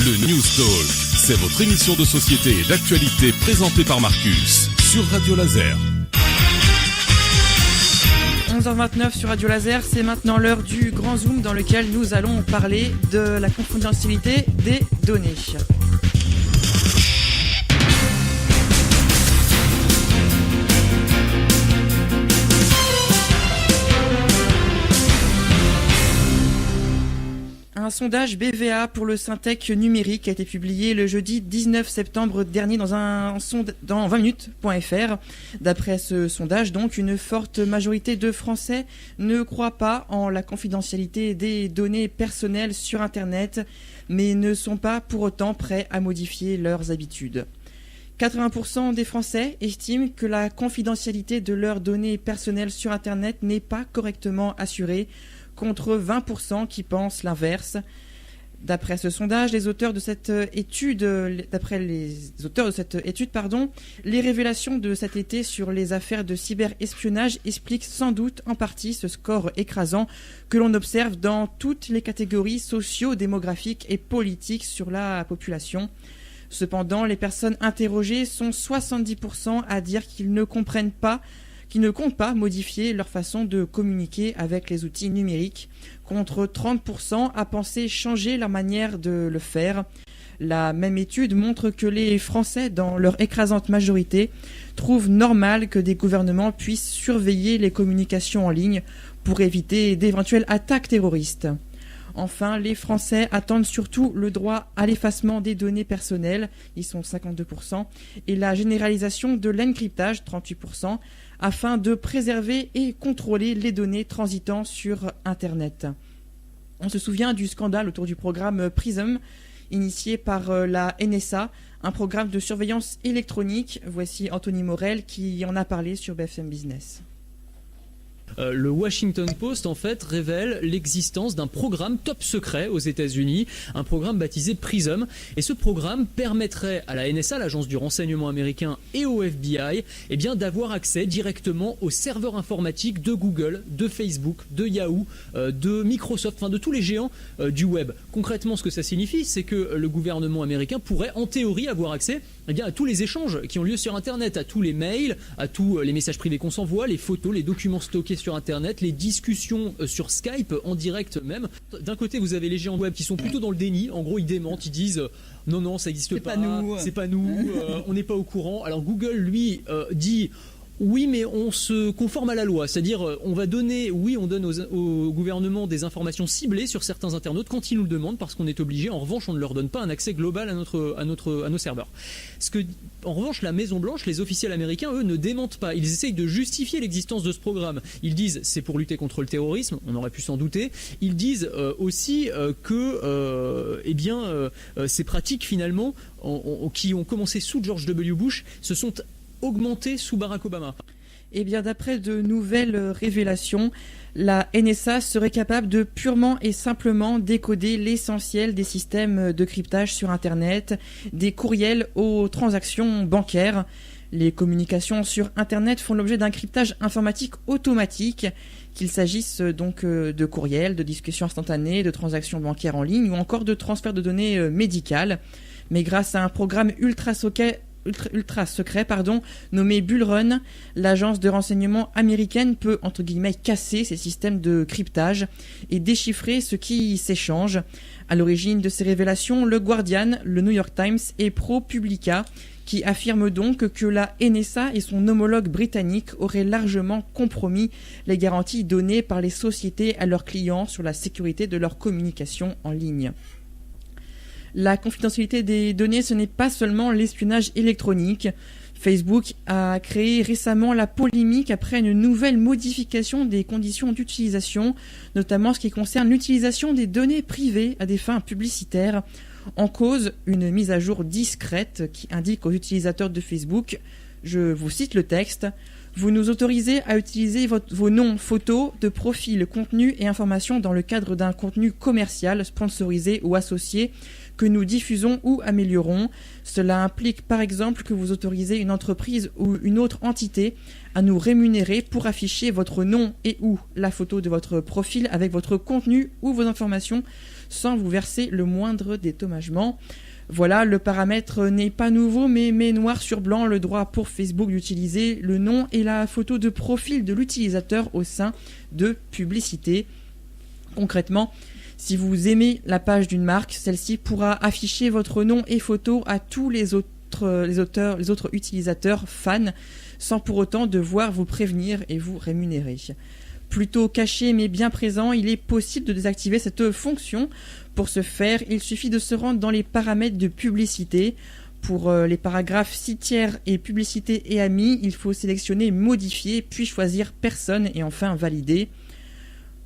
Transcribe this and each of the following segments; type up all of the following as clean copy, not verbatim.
Le News Talk, c'est votre émission de société et d'actualité présentée par Marcus sur Radio Laser. 11h29 sur Radio Laser, c'est maintenant l'heure du grand zoom dans lequel nous allons parler de la confidentialité des données. Un sondage BVA pour le Syntec numérique a été publié le jeudi 19 septembre dernier dans 20minutes.fr. D'après ce sondage, donc, une forte majorité de Français ne croient pas en la confidentialité des données personnelles sur Internet, mais ne sont pas pour autant prêts à modifier leurs habitudes. 80% des Français estiment que la confidentialité de leurs données personnelles sur Internet n'est pas correctement assurée, contre 20% qui pensent l'inverse. D'après ce sondage, les auteurs de cette étude, les révélations de cet été sur les affaires de cyberespionnage expliquent sans doute en partie ce score écrasant que l'on observe dans toutes les catégories socio-démographiques et politiques sur la population. Cependant, les personnes interrogées sont 70% à dire qu'ils ne comptent pas modifier leur façon de communiquer avec les outils numériques, contre 30% à penser changer leur manière de le faire. La même étude montre que les Français, dans leur écrasante majorité, trouvent normal que des gouvernements puissent surveiller les communications en ligne pour éviter d'éventuelles attaques terroristes. Enfin, les Français attendent surtout le droit à l'effacement des données personnelles, ils sont 52%, et la généralisation de l'encryptage, 38%, afin de préserver et contrôler les données transitant sur Internet. On se souvient du scandale autour du programme PRISM, initié par la NSA, un programme de surveillance électronique. Voici Anthony Morel qui en a parlé sur BFM Business. Le Washington Post en fait révèle l'existence d'un programme top secret aux États-Unis, un programme baptisé PRISM, et ce programme permettrait à la NSA, l'agence du renseignement américain, et au FBI, d'avoir accès directement aux serveurs informatiques de Google, de Facebook, de Yahoo, de Microsoft, enfin de tous les géants du web. Concrètement, ce que ça signifie, c'est que le gouvernement américain pourrait en théorie avoir accès à tous les échanges qui ont lieu sur Internet, à tous les mails, à tous les messages privés qu'on s'envoie, les photos, les documents stockés sur Internet, les discussions sur Skype en direct même. D'un côté, vous avez les géants web qui sont plutôt dans le déni. En gros, ils démentent, ils disent non, ça n'existe pas, c'est pas nous, on n'est pas au courant. Alors Google, lui, dit oui, mais on se conforme à la loi, c'est-à-dire on donne au gouvernement des informations ciblées sur certains internautes quand ils nous le demandent, parce qu'on est obligé. En revanche, on ne leur donne pas un accès global à nos serveurs. En revanche, la Maison Blanche, les officiels américains, eux, ne démentent pas. Ils essayent de justifier l'existence de ce programme. Ils disent c'est pour lutter contre le terrorisme, on aurait pu s'en douter. Ils disent aussi que ces pratiques finalement qui ont commencé sous George W. Bush se sont augmenté sous Barack Obama. D'après de nouvelles révélations, la NSA serait capable de purement et simplement décoder l'essentiel des systèmes de cryptage sur Internet, des courriels aux transactions bancaires. Les communications sur Internet font l'objet d'un cryptage informatique automatique, qu'il s'agisse donc de courriels, de discussions instantanées, de transactions bancaires en ligne ou encore de transferts de données médicales. Mais grâce à un programme ultra secret, nommé Bullrun, l'agence de renseignement américaine peut, entre guillemets, casser ces systèmes de cryptage et déchiffrer ce qui s'échange. À l'origine de ces révélations, le Guardian, le New York Times et ProPublica, qui affirment donc que la NSA et son homologue britannique auraient largement compromis les garanties données par les sociétés à leurs clients sur la sécurité de leurs communications en ligne. La confidentialité des données, ce n'est pas seulement l'espionnage électronique. Facebook a créé récemment la polémique après une nouvelle modification des conditions d'utilisation, notamment ce qui concerne l'utilisation des données privées à des fins publicitaires. En cause, une mise à jour discrète qui indique aux utilisateurs de Facebook, je vous cite le texte, Vous nous autorisez à utiliser vos noms, photos de profil, contenu et informations dans le cadre d'un contenu commercial, sponsorisé ou associé que nous diffusons ou améliorons. Cela implique par exemple que vous autorisez une entreprise ou une autre entité à nous rémunérer pour afficher votre nom et ou la photo de votre profil avec votre contenu ou vos informations sans vous verser le moindre dédommagement. Voilà, le paramètre n'est pas nouveau, mais met noir sur blanc le droit pour Facebook d'utiliser le nom et la photo de profil de l'utilisateur au sein de publicités. Concrètement, si vous aimez la page d'une marque, celle-ci pourra afficher votre nom et photo à tous les autres utilisateurs fans, sans pour autant devoir vous prévenir et vous rémunérer. Plutôt caché mais bien présent, il est possible de désactiver cette fonction. Pour ce faire, il suffit de se rendre dans les paramètres de publicité. Pour les paragraphes citières et publicité et amis, il faut sélectionner modifier, puis choisir personne et enfin valider.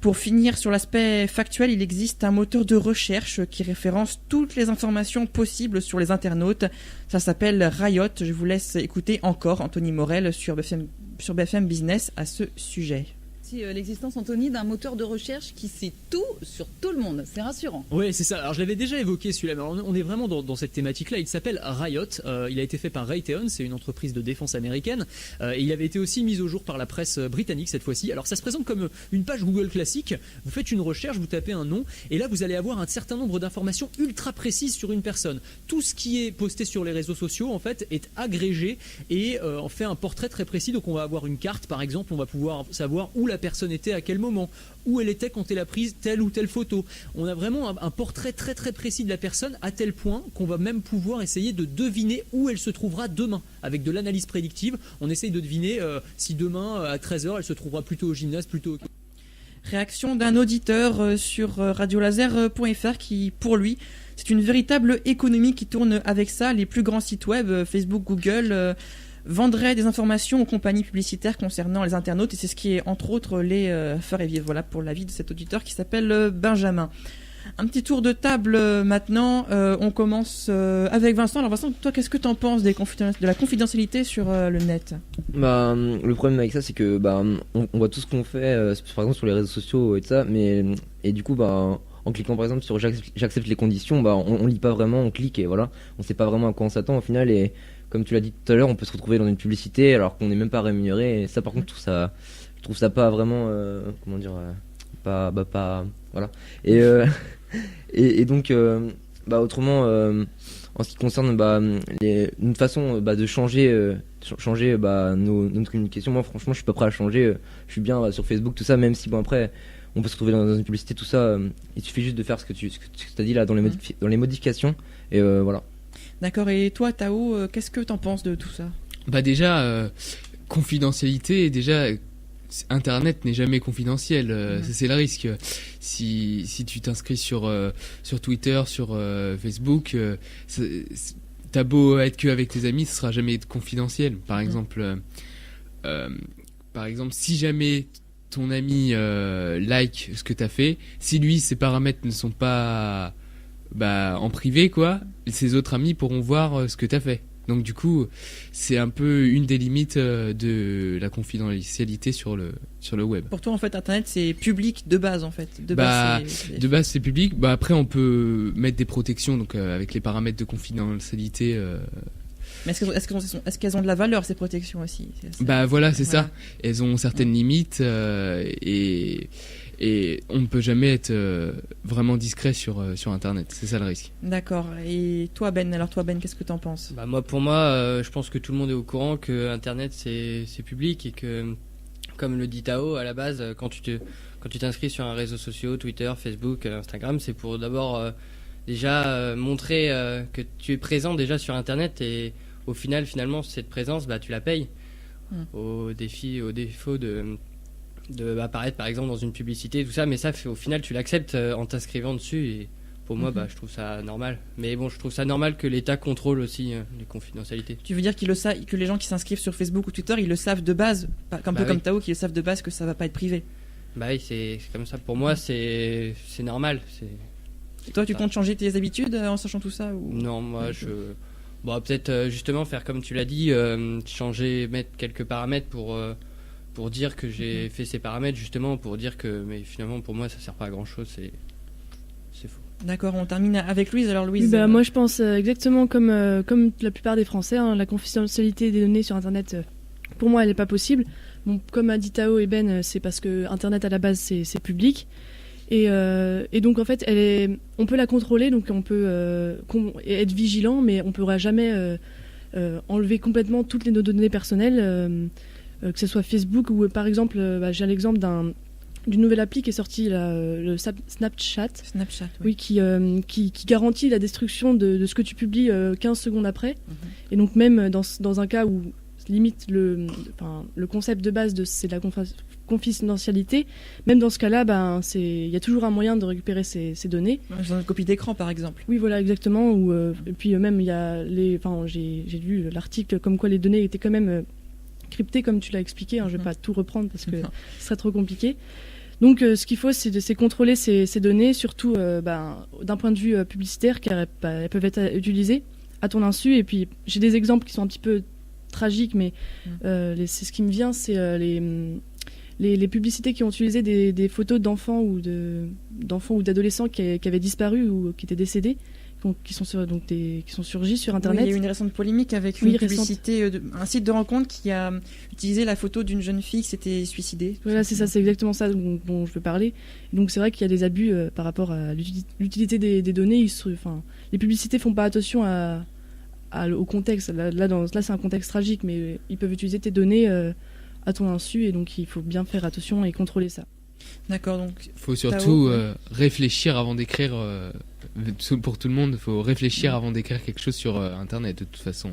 Pour finir sur l'aspect factuel, il existe un moteur de recherche qui référence toutes les informations possibles sur les internautes. Ça s'appelle Riot. Je vous laisse écouter encore Anthony Morel sur BFM Business à ce sujet. L'existence, Anthony, d'un moteur de recherche qui sait tout sur tout le monde. C'est rassurant. Oui, c'est ça. Alors, je l'avais déjà évoqué celui-là, mais alors, on est vraiment dans cette thématique-là. Il s'appelle Riot. Il a été fait par Raytheon, c'est une entreprise de défense américaine. Et il avait été aussi mis au jour par la presse britannique cette fois-ci. Alors, ça se présente comme une page Google classique. Vous faites une recherche, vous tapez un nom, et là, vous allez avoir un certain nombre d'informations ultra précises sur une personne. Tout ce qui est posté sur les réseaux sociaux, en fait, est agrégé et en fait un portrait très précis. Donc, on va avoir une carte, par exemple. On va pouvoir savoir où la personne était à quel moment, où elle était quand elle a pris telle ou telle photo. On a vraiment un portrait très très précis de la personne à tel point qu'on va même pouvoir essayer de deviner où elle se trouvera demain. Avec de l'analyse prédictive, on essaye de deviner si demain à 13h elle se trouvera plutôt au gymnase, plutôt au... Réaction d'un auditeur sur radiolaser.fr qui, pour lui, c'est une véritable économie qui tourne avec ça. Les plus grands sites web, Facebook, Google... vendraient des informations aux compagnies publicitaires concernant les internautes et c'est ce qui est entre autres les faire et vivre. Voilà pour l'avis de cet auditeur qui s'appelle Benjamin. Un petit tour de table maintenant, on commence avec Vincent. Alors Vincent, toi qu'est-ce que tu en penses de la confidentialité sur le net ? Le problème avec ça c'est que on voit tout ce qu'on fait par exemple sur les réseaux sociaux et tout ça, et du coup en cliquant par exemple sur j'accepte les conditions, on lit pas vraiment, on clique et voilà, on sait pas vraiment à quoi on s'attend au final, et comme tu l'as dit tout à l'heure, on peut se retrouver dans une publicité alors qu'on n'est même pas rémunéré. Et ça, par contre, je trouve ça pas vraiment, pas voilà. Et donc, autrement, en ce qui concerne une façon de changer notre communication. Moi, franchement, je suis pas prêt à changer. Je suis bien sur Facebook, tout ça, même si après, on peut se retrouver dans une publicité, tout ça. Il suffit juste de faire ce que tu as dit là dans les modifications. Et voilà. D'accord, et toi Tao, qu'est-ce que t'en penses de tout ça ? Déjà, confidentialité, déjà, Internet n'est jamais confidentiel, ça, c'est le risque. Si tu t'inscris sur Twitter, sur Facebook, t'as beau être que avec tes amis, ce sera jamais confidentiel. Par exemple, si jamais ton ami like ce que t'as fait, si lui ses paramètres ne sont pas en privé, quoi, ses autres amis pourront voir ce que t'as fait. Donc du coup, c'est un peu une des limites de la confidentialité sur le web. Pour toi, en fait, Internet, c'est public de base, en fait. De base, c'est public. Après, on peut mettre des protections, donc avec les paramètres de confidentialité. Mais est-ce qu'elles ont de la valeur, ces protections aussi ? C'est ça. Elles ont certaines limites et on ne peut jamais être vraiment discret sur Internet. C'est ça le risque. D'accord. Et toi Ben, qu'est-ce que t'en penses ? Pour moi, je pense que tout le monde est au courant que Internet c'est public et que, comme le dit Tao, à la base, quand tu t'inscris sur un réseau social, Twitter, Facebook, Instagram, c'est pour d'abord déjà montrer que tu es présent déjà sur Internet, et au final, finalement, cette présence, tu la payes au défaut apparaître par exemple dans une publicité, tout ça, mais ça au final tu l'acceptes en t'inscrivant dessus, et pour moi je trouve ça normal. Mais bon, je trouve ça normal que l'État contrôle aussi les confidentialités. Tu veux dire que les gens qui s'inscrivent sur Facebook ou Twitter, ils le savent de base, comme Tao, qui le savent de base que ça va pas être privé. Oui, c'est comme ça. Pour moi c'est normal. Et toi, tu comptes changer tes habitudes en sachant tout ça ou... Non, moi Bon, peut-être justement faire comme tu l'as dit, changer, mettre quelques paramètres pour dire que j'ai fait ces paramètres, justement, pour dire que, mais finalement, pour moi, ça sert pas à grand-chose, c'est faux. D'accord, on termine avec Louise. Alors Louise, Moi je pense exactement comme la plupart des Français, hein, la confidentialité des données sur Internet, pour moi elle n'est pas possible. Bon, comme a dit Tao et Ben, c'est parce que Internet à la base c'est public. Et donc en fait on peut la contrôler, donc on peut être vigilant, mais on ne pourra jamais enlever complètement toutes les données personnelles, que ce soit Facebook ou par exemple, j'ai l'exemple d'une nouvelle appli qui est sortie, le Snapchat, oui, qui garantit la destruction de ce que tu publies 15 secondes après. Et donc même dans un cas où limite le concept de base c'est la confidentialité, même dans ce cas-là, il y a toujours un moyen de récupérer ces données. Une copie d'écran par exemple. Oui, voilà, exactement. Et puis même il y a j'ai lu l'article comme quoi les données étaient quand même cryptées, comme tu l'as expliqué. Je vais pas tout reprendre parce que ce serait trop compliqué. Donc ce qu'il faut, c'est contrôler ces données, surtout d'un point de vue publicitaire, car elles peuvent être utilisées à ton insu. Et puis j'ai des exemples qui sont un petit peu tragiques, mais c'est ce qui me vient, c'est les publicités qui ont utilisé des photos d'enfants ou d'adolescents qui avaient disparu ou qui étaient décédés, qui sont surgis sur Internet. Oui, il y a eu une récente polémique avec une publicité, un site de rencontre qui a utilisé la photo d'une jeune fille qui s'était suicidée. Voilà, c'est ça, c'est exactement ça dont je veux parler. Et donc c'est vrai qu'il y a des abus par rapport à l'utilité des données. Les publicités font pas attention au contexte. Là, c'est un contexte tragique, mais ils peuvent utiliser tes données à ton insu, et donc il faut bien faire attention et contrôler ça. D'accord, donc. Il faut surtout réfléchir avant d'écrire. Pour tout le monde, il faut réfléchir avant d'écrire quelque chose sur Internet, de toute façon.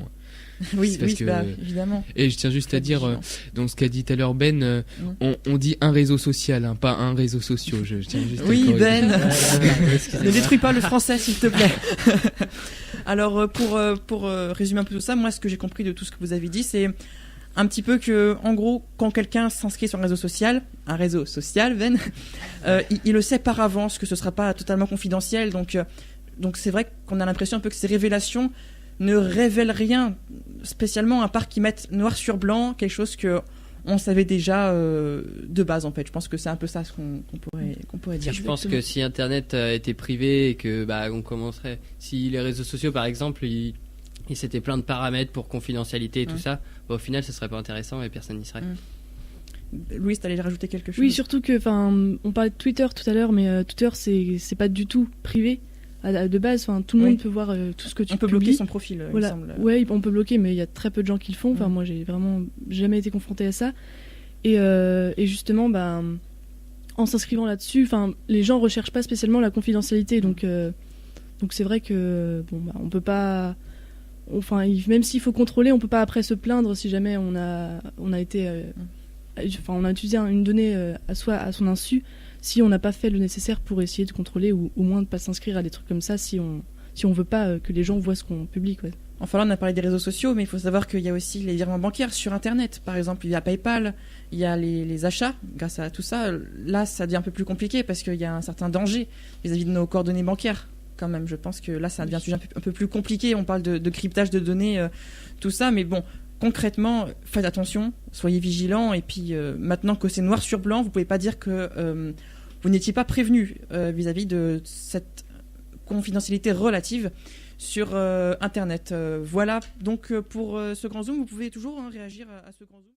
Oui, évidemment. Et je tiens juste à dire, donc ce qu'a dit tout à l'heure Ben, on dit un réseau social, pas un réseau social. Je tiens juste à oui, Ben, ne détruis pas le français, s'il te plaît. Alors, pour résumer un peu tout ça, moi, ce que j'ai compris de tout ce que vous avez dit, c'est un petit peu que, en gros, quand quelqu'un s'inscrit sur un réseau social, Ben, il le sait par avance que ce ne sera pas totalement confidentiel. Donc c'est vrai qu'on a l'impression un peu que ces révélations ne révèlent rien spécialement, à part qu'ils mettent noir sur blanc quelque chose que on savait déjà de base, en fait. Je pense que c'est un peu ça ce qu'on pourrait dire. Je pense que si Internet était privé et que on commencerait, si les réseaux sociaux par exemple ils s'étaient plein de paramètres pour confidentialité et tout ça, au final ce serait pas intéressant et personne n'y serait. Louise, t'allais rajouter quelque chose? Oui, surtout que, on parlait de Twitter tout à l'heure, mais Twitter c'est pas du tout privé de base. Tout le monde peut voir tout ce que tu publies. On peut bloquer son profil, voilà. Il me semble. Ouais, on peut bloquer, mais il y a très peu de gens qui le font. Moi, j'ai vraiment jamais été confrontée à ça. Et justement, en s'inscrivant là-dessus, les gens recherchent pas spécialement la confidentialité, donc c'est vrai que on peut pas. Même s'il faut contrôler, on peut pas après se plaindre si jamais on a été, on a utilisé une donnée à son insu, si on n'a pas fait le nécessaire pour essayer de contrôler, ou au moins de pas s'inscrire à des trucs comme ça si on veut pas que les gens voient ce qu'on publie, quoi. Enfin là, on a parlé des réseaux sociaux, mais il faut savoir qu'il y a aussi les virements bancaires sur Internet. Par exemple, il y a PayPal, il y a les achats. Grâce à tout ça, là, ça devient un peu plus compliqué parce qu'il y a un certain danger vis-à-vis de nos coordonnées bancaires. Quand même, je pense que là, ça devient un peu plus compliqué. On parle de cryptage de données, tout ça, mais bon, concrètement, faites attention, soyez vigilants. Et puis, maintenant que c'est noir sur blanc, vous pouvez pas dire que vous n'étiez pas prévenu vis-à-vis de cette confidentialité relative sur Internet. Voilà, donc pour ce grand zoom, vous pouvez toujours réagir à ce grand zoom.